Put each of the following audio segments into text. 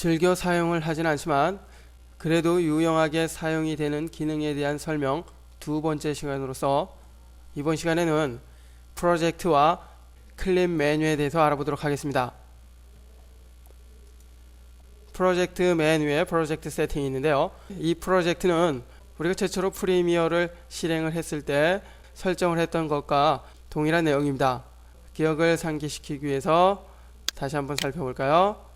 즐겨 사용을 하진 않지만 그래도 유용하게 사용이 되는 기능에 대한 설명 두 번째 시간으로서 이번 시간에는 프로젝트와 클립 메뉴에 대해서 알아보도록 하겠습니다. 프로젝트 메뉴에 프로젝트 세팅이 있는데요. 이 프로젝트는 우리가 최초로 프리미어를 실행을 했을 때 설정을 했던 것과 동일한 내용입니다. 기억을 상기시키기 위해서 다시 한번 살펴볼까요?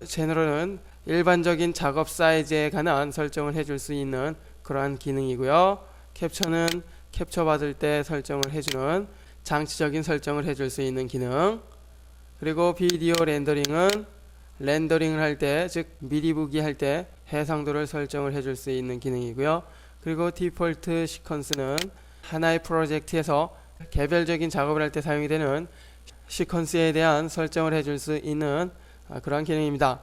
제너럴은 일반적인 작업 사이즈에 관한 설정을 해줄 수 있는 그러한 기능이고요. 캡처는 캡처 받을 때 설정을 해주는 장치적인 설정을 해줄 수 있는 기능. 그리고 비디오 렌더링은 렌더링을 할 때, 즉 미리 보기 할 때 해상도를 설정을 해줄 수 있는 기능이고요. 그리고 디폴트 시퀀스는 하나의 프로젝트에서 개별적인 작업을 할 때 사용이 되는 시퀀스에 대한 설정을 해줄 수 있는 그러한 기능입니다.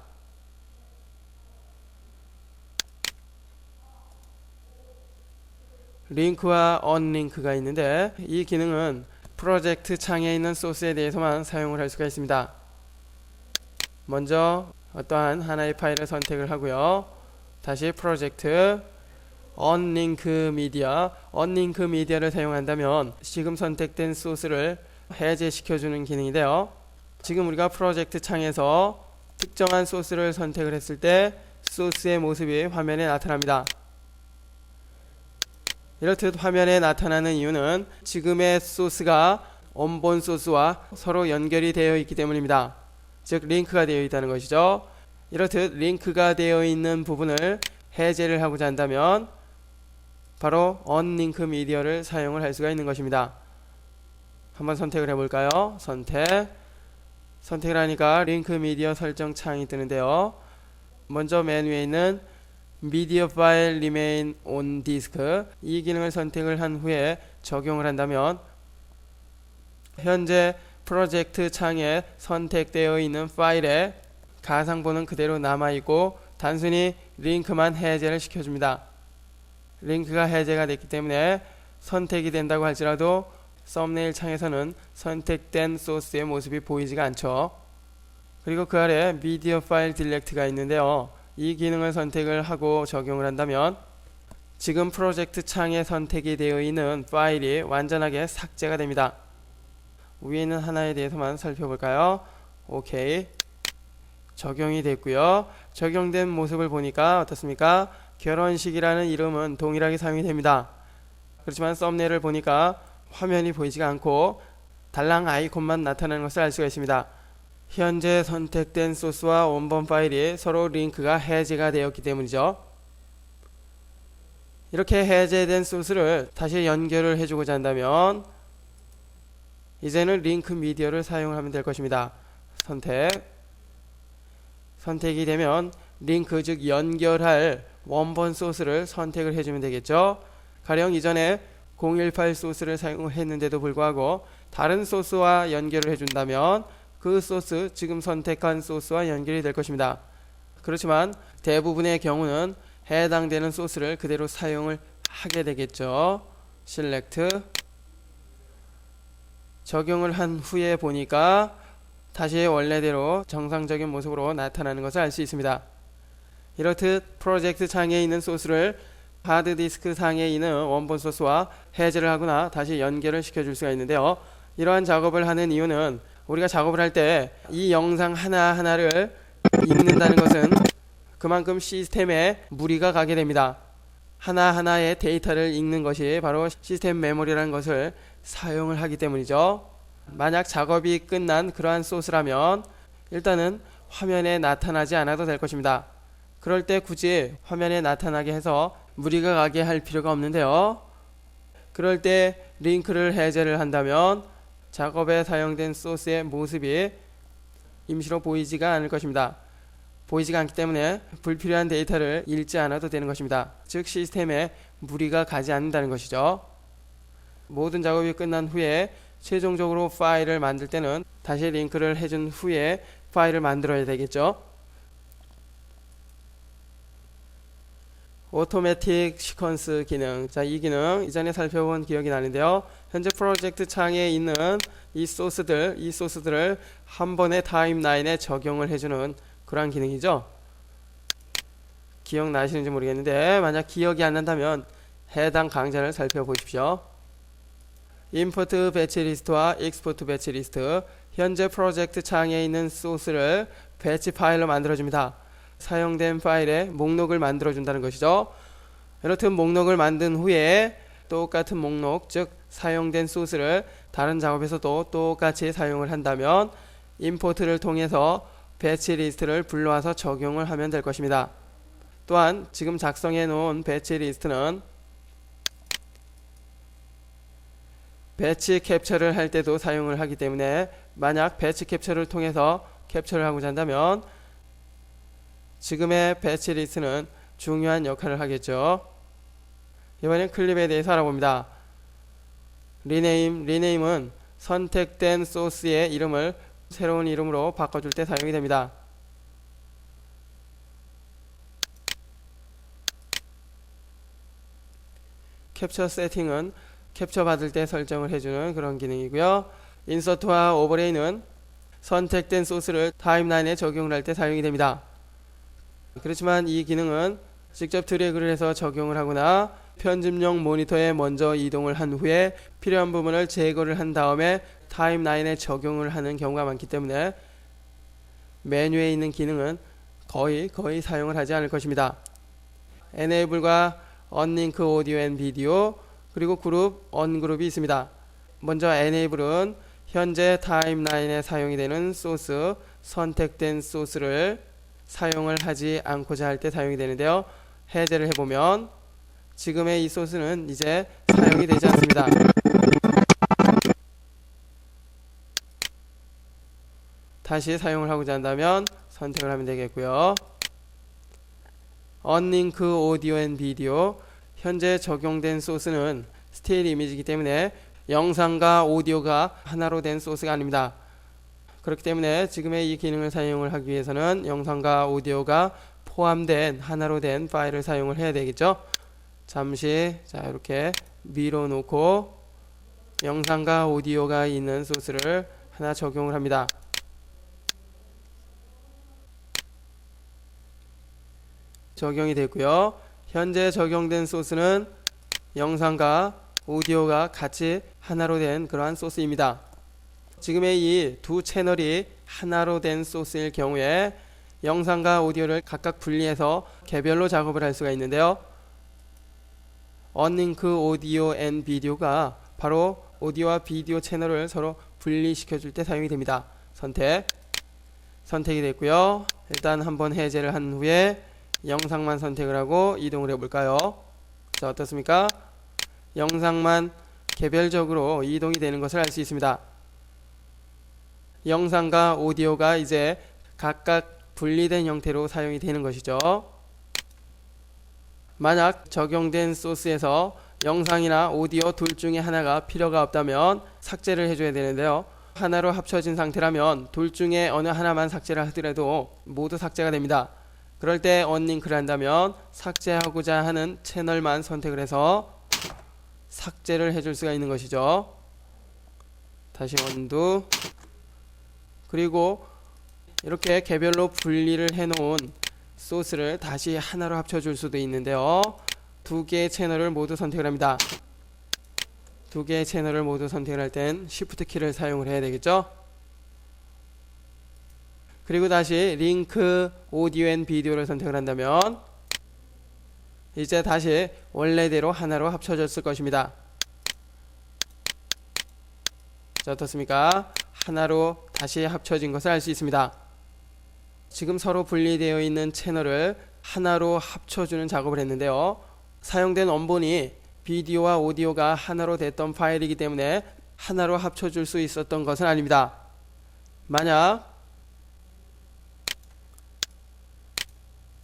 링크와 언링크가 있는데 이 기능은 프로젝트 창에 있는 소스에 대해서만 사용을 할 수가 있습니다. 먼저 어떠한 하나의 파일을 선택을 하고요. 다시 프로젝트 언링크 미디어, 언링크 미디어를 사용한다면 지금 선택된 소스를 해제시켜주는 기능인데요. 지금 우리가 프로젝트 창에서 특정한 소스를 선택을 했을 때 소스의 모습이 화면에 나타납니다. 이렇듯 화면에 나타나는 이유는 지금의 소스가 원본 소스와 서로 연결이 되어 있기 때문입니다. 즉 링크가 되어 있다는 것이죠. 이렇듯 링크가 되어 있는 부분을 해제를 하고자 한다면 바로 언링크 미디어를 사용을 할 수가 있는 것입니다. 한번 선택을 해볼까요? 선택을 하니까 링크 미디어 설정 창이 뜨는데요. 먼저 메뉴에 있는 미디어 파일 remain on disk 이 기능을 선택을 한 후에 적용을 한다면 현재 프로젝트 창에 선택되어 있는 파일의 가상본은 그대로 남아있고 단순히 링크만 해제를 시켜줍니다. 링크가 해제가 됐기 때문에 선택이 된다고 할지라도 썸네일 창에서는 선택된 소스의 모습이 보이지가 않죠. 그리고 그 아래 미디어 파일 딜렉트가 있는데요. 이 기능을 선택을 하고 적용을 한다면 지금 프로젝트 창에 선택이 되어 있는 파일이 완전하게 삭제가 됩니다. 위에 있는 하나에 대해서만 살펴볼까요? 오케이. 적용이 됐고요. 적용된 모습을 보니까 어떻습니까? 결혼식이라는 이름은 동일하게 사용이 됩니다. 그렇지만 썸네일을 보니까 화면이 보이지가 않고 달랑 아이콘만 나타나는 것을 알 수가 있습니다. 현재 선택된 소스와 원본 파일이 서로 링크가 해제가 되었기 때문이죠. 이렇게 해제된 소스를 다시 연결을 해주고자 한다면 이제는 링크 미디어를 사용하면 될 것입니다. 선택이 되면 링크 즉 연결할 원본 소스를 선택을 해주면 되겠죠. 가령 이전에 018 소스를 사용했는데도 불구하고 다른 소스와 연결을 해준다면 그 소스, 지금 선택한 소스와 연결이 될 것입니다. 그렇지만 대부분의 경우는 해당되는 소스를 그대로 사용을 하게 되겠죠. Select 적용을 한 후에 보니까 다시 원래대로 정상적인 모습으로 나타나는 것을 알 수 있습니다. 이렇듯 프로젝트 창에 있는 소스를 하드디스크 상에 있는 원본 소스와 해제를 하거나 다시 연결을 시켜줄 수가 있는데요. 이러한 작업을 하는 이유는 우리가 작업을 할 때 이 영상 하나하나를 읽는다는 것은 그만큼 시스템에 무리가 가게 됩니다. 하나하나의 데이터를 읽는 것이 바로 시스템 메모리라는 것을 사용을 하기 때문이죠. 만약 작업이 끝난 그러한 소스라면 일단은 화면에 나타나지 않아도 될 것입니다. 그럴 때 굳이 화면에 나타나게 해서 무리가 가게 할 필요가 없는데요. 그럴 때 링크를 해제를 한다면 작업에 사용된 소스의 모습이 임시로 보이지가 않을 것입니다. 보이지가 않기 때문에 불필요한 데이터를 읽지 않아도 되는 것입니다. 즉 시스템에 무리가 가지 않는다는 것이죠. 모든 작업이 끝난 후에 최종적으로 파일을 만들 때는 다시 링크를 해준 후에 파일을 만들어야 되겠죠. 오토매틱 시퀀스 기능. 자, 이 기능 이전에 살펴본 기억이 나는데요. 현재 프로젝트 창에 있는 이 소스들을 한 번에 타임라인에 적용을 해주는 그러한 기능이죠. 기억나시는지 모르겠는데 만약 기억이 안 난다면 해당 강좌를 살펴보십시오. 임포트 배치 리스트와 익스포트 배치 리스트, 현재 프로젝트 창에 있는 소스를 배치 파일로 만들어줍니다. 사용된 파일에 목록을 만들어준다는 것이죠. 이렇듯 목록을 만든 후에 똑같은 목록, 즉 사용된 소스를 다른 작업에서도 똑같이 사용을 한다면 임포트를 통해서 배치 리스트를 불러와서 적용을 하면 될 것입니다. 또한 지금 작성해 놓은 배치 리스트는 배치 캡처를 할 때도 사용을 하기 때문에 만약 배치 캡처를 통해서 캡처를 하고자 한다면 지금의 배치 리스트는 중요한 역할을 하겠죠. 이번엔 클립에 대해서 알아봅니다. 리네임은 선택된 소스의 이름을 새로운 이름으로 바꿔줄 때 사용이 됩니다. 캡처 세팅은 캡처 받을 때 설정을 해주는 그런 기능이고요. 인서트와 오버레이는 선택된 소스를 타임라인에 적용을 할 때 사용이 됩니다. 그렇지만 이 기능은 직접 드래그를 해서 적용을 하거나 편집용 모니터에 먼저 이동을 한 후에 필요한 부분을 제거를 한 다음에 타임라인에 적용을 하는 경우가 많기 때문에 메뉴에 있는 기능은 거의 사용을 하지 않을 것입니다. Enable과 Unlink Audio and Video 그리고 그룹, 언그룹이 있습니다. 먼저 Enable은 현재 타임라인에 사용이 되는 소스, 선택된 소스를 사용을 하지 않고자 할 때 사용이 되는데요. 해제를 해보면 지금의 이 소스는 이제 사용이 되지 않습니다. 다시 사용을 하고자 한다면 선택을 하면 되겠고요. Unlink Audio and Video, 현재 적용된 소스는 스틸 이미지이기 때문에 영상과 오디오가 하나로 된 소스가 아닙니다. 그렇기 때문에 지금의 이 기능을 사용을 하기 위해서는 영상과 오디오가 포함된 하나로 된 파일을 사용을 해야 되겠죠. 잠시 이렇게 밀어놓고 영상과 오디오가 있는 소스를 하나 적용을 합니다. 적용이 됐고요. 현재 적용된 소스는 영상과 오디오가 같이 하나로 된 그러한 소스입니다. 지금의 이 두 채널이 하나로 된 소스일 경우에 영상과 오디오를 각각 분리해서 개별로 작업을 할 수가 있는데요. Unlink Audio and Video가 바로 오디오와 비디오 채널을 서로 분리시켜 줄 때 사용이 됩니다. 선택이 됐고요. 일단 한번 해제를 한 후에 영상만 선택을 하고 이동을 해볼까요? 자, 어떻습니까? 영상만 개별적으로 이동이 되는 것을 알 수 있습니다. 영상과 오디오가 이제 각각 분리된 형태로 사용이 되는 것이죠. 만약 적용된 소스에서 영상이나 오디오 둘 중에 하나가 필요가 없다면 삭제를 해줘야 되는데요. 하나로 합쳐진 상태라면 둘 중에 어느 하나만 삭제를 하더라도 모두 삭제가 됩니다. 그럴 때 언링크를 한다면 삭제하고자 하는 채널만 선택을 해서 삭제를 해줄 수가 있는 것이죠. 다시 언두. 그리고 이렇게 개별로 분리를 해놓은 소스를 다시 하나로 합쳐줄 수도 있는데요. 두 개의 채널을 모두 선택을 합니다. 두 개의 채널을 모두 선택을 할 땐 Shift 키를 사용을 해야 되겠죠. 그리고 다시 링크 오디오 앤 비디오를 선택을 한다면 이제 다시 원래대로 하나로 합쳐졌을 것입니다. 자, 어떻습니까? 하나로 다시 합쳐진 것을 알 수 있습니다. 지금 서로 분리되어 있는 채널을 하나로 합쳐주는 작업을 했는데요. 사용된 원본이 비디오와 오디오가 하나로 됐던 파일이기 때문에 하나로 합쳐줄 수 있었던 것은 아닙니다. 만약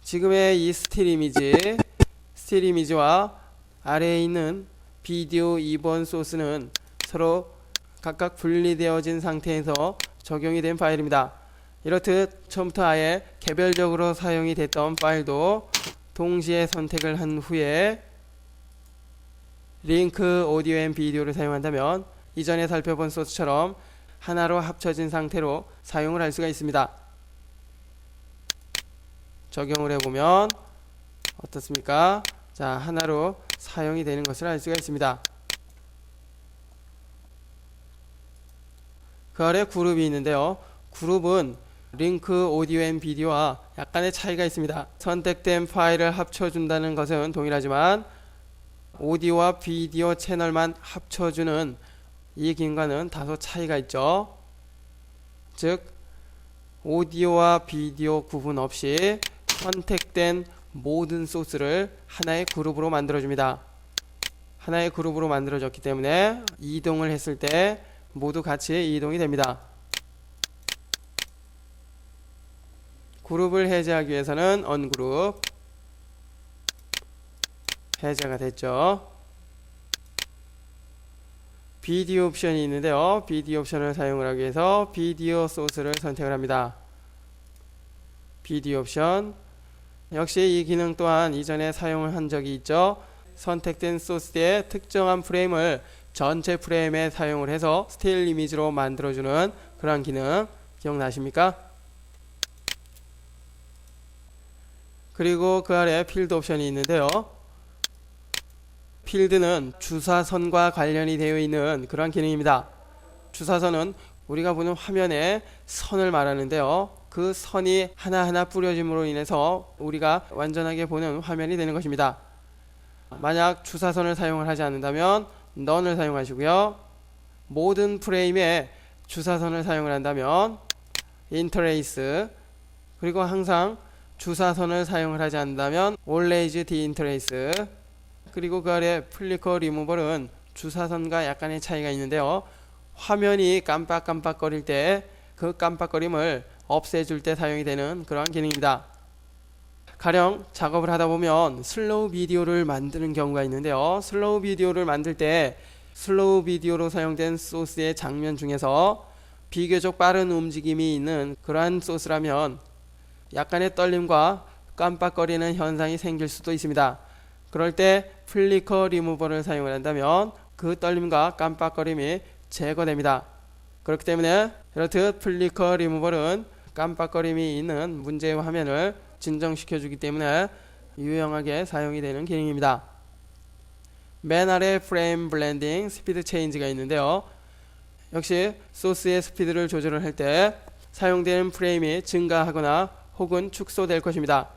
지금의 이 스틸 이미지와 아래에 있는 비디오 2번 소스는 서로 각각 분리되어진 상태에서 적용이 된 파일입니다. 이렇듯 처음부터 아예 개별적으로 사용이 됐던 파일도 동시에 선택을 한 후에 링크 오디오 앤 비디오를 사용한다면 이전에 살펴본 소스처럼 하나로 합쳐진 상태로 사용을 할 수가 있습니다. 적용을 해보면 어떻습니까? 자, 하나로 사용이 되는 것을 알 수가 있습니다. 그 아래 그룹이 있는데요. 그룹은 링크 오디오 앤 비디오와 약간의 차이가 있습니다. 선택된 파일을 합쳐준다는 것은 동일하지만 오디오와 비디오 채널만 합쳐주는 이 기능과는 다소 차이가 있죠. 즉 오디오와 비디오 구분 없이 선택된 모든 소스를 하나의 그룹으로 만들어줍니다. 하나의 그룹으로 만들어졌기 때문에 이동을 했을 때 모두 같이 이동이 됩니다. 그룹을 해제하기 위해서는 언그룹 해제가 됐죠. 비디오 옵션이 있는데요. 비디오 옵션을 사용을 하기 위해서 비디오 소스를 선택을 합니다. 비디오 옵션 역시 이 기능 또한 이전에 사용을 한 적이 있죠. 선택된 소스의 특정한 프레임을 전체 프레임에 사용을 해서 스틸 이미지로 만들어주는 그런 기능 기억나십니까? 그리고 그 아래 필드 옵션이 있는데요. 필드는 주사선과 관련이 되어 있는 그런 기능입니다. 주사선은 우리가 보는 화면에 선을 말하는데요. 그 선이 하나하나 뿌려짐으로 인해서 우리가 완전하게 보는 화면이 되는 것입니다. 만약 주사선을 사용을 하지 않는다면 none을 사용하시고요. 모든 프레임에 주사선을 사용을 한다면 interlace, 그리고 항상 주사선을 사용을 하지 않는다면 always deinterlace, 그리고 그 아래 플리커 리무벌은 주사선과 약간의 차이가 있는데요. 화면이 깜빡깜빡거릴 때 그 깜빡거림을 없애줄 때 사용이 되는 그러한 기능입니다. 가령 작업을 하다 보면 슬로우 비디오를 만드는 경우가 있는데요. 슬로우 비디오를 만들 때 슬로우 비디오로 사용된 소스의 장면 중에서 비교적 빠른 움직임이 있는 그러한 소스라면 약간의 떨림과 깜빡거리는 현상이 생길 수도 있습니다. 그럴 때 플리커 리무버를 사용을 한다면 그 떨림과 깜빡거림이 제거됩니다. 그렇기 때문에 이렇듯 플리커 리무버는 깜빡거림이 있는 문제의 화면을 진정시켜 주기 때문에 유용하게 사용이 되는 기능입니다. 맨 아래 프레임 블렌딩 스피드 체인지가 있는데요. 역시 소스의 스피드를 조절을 할 때 사용되는 프레임이 증가하거나 혹은 축소될 것입니다.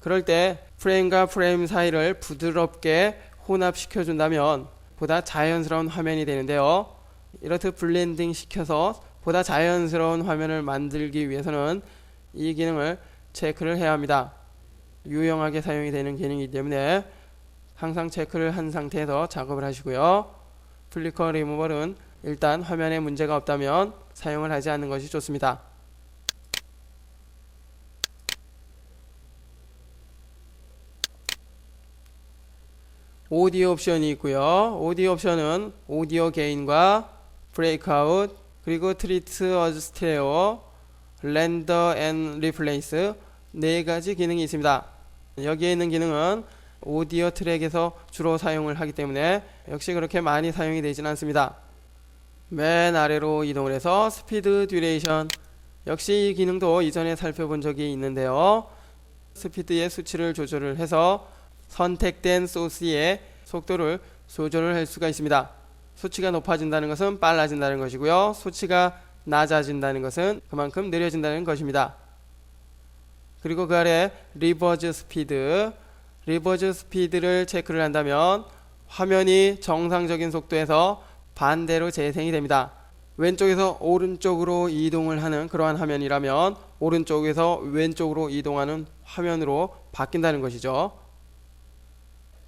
그럴 때 프레임과 프레임 사이를 부드럽게 혼합시켜 준다면 보다 자연스러운 화면이 되는데요. 이렇듯 블렌딩 시켜서 보다 자연스러운 화면을 만들기 위해서는 이 기능을 체크를 해야 합니다. 유용하게 사용이 되는 기능이기 때문에 항상 체크를 한 상태에서 작업을 하시고요. 플리커 리무벌은 일단 화면에 문제가 없다면 사용을 하지 않는 것이 좋습니다. 오디오 옵션이 있고요. 오디오 옵션은 오디오 게인과 브레이크아웃, 그리고 트리트 어즈 스테레오, 렌더 앤 리플레이스 네 가지 기능이 있습니다. 여기에 있는 기능은 오디오 트랙에서 주로 사용을 하기 때문에 역시 그렇게 많이 사용이 되지는 않습니다. 맨 아래로 이동을 해서 스피드 듀레이션, 역시 이 기능도 이전에 살펴본 적이 있는데요. 스피드의 수치를 조절을 해서 선택된 소스의 속도를 조절을 할 수가 있습니다. 수치가 높아진다는 것은 빨라진다는 것이고요. 수치가 낮아진다는 것은 그만큼 느려진다는 것입니다. 그리고 그 아래 리버즈 스피드, 리버즈 스피드를 체크를 한다면 화면이 정상적인 속도에서 반대로 재생이 됩니다. 왼쪽에서 오른쪽으로 이동을 하는 그러한 화면이라면 오른쪽에서 왼쪽으로 이동하는 화면으로 바뀐다는 것이죠.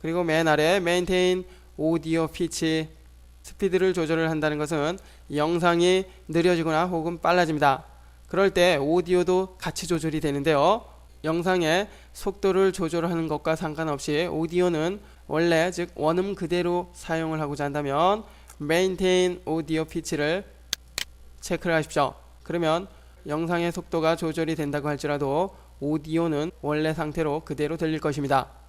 그리고 맨 아래 maintain 오디오 피치, 스피드를 조절을 한다는 것은 영상이 느려지거나 혹은 빨라집니다. 그럴 때 오디오도 같이 조절이 되는데요. 영상의 속도를 조절하는 것과 상관없이 오디오는 원래 즉 원음 그대로 사용을 하고자 한다면 maintain 오디오 피치를 체크를 하십시오. 그러면 영상의 속도가 조절이 된다고 할지라도 오디오는 원래 상태로 그대로 들릴 것입니다.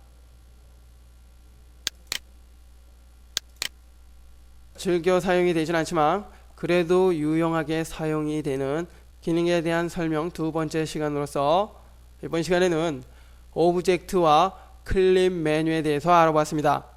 즐겨 사용이 되진 않지만 그래도 유용하게 사용이 되는 기능에 대한 설명 두 번째 시간으로서 이번 시간에는 오브젝트와 클립 메뉴에 대해서 알아봤습니다.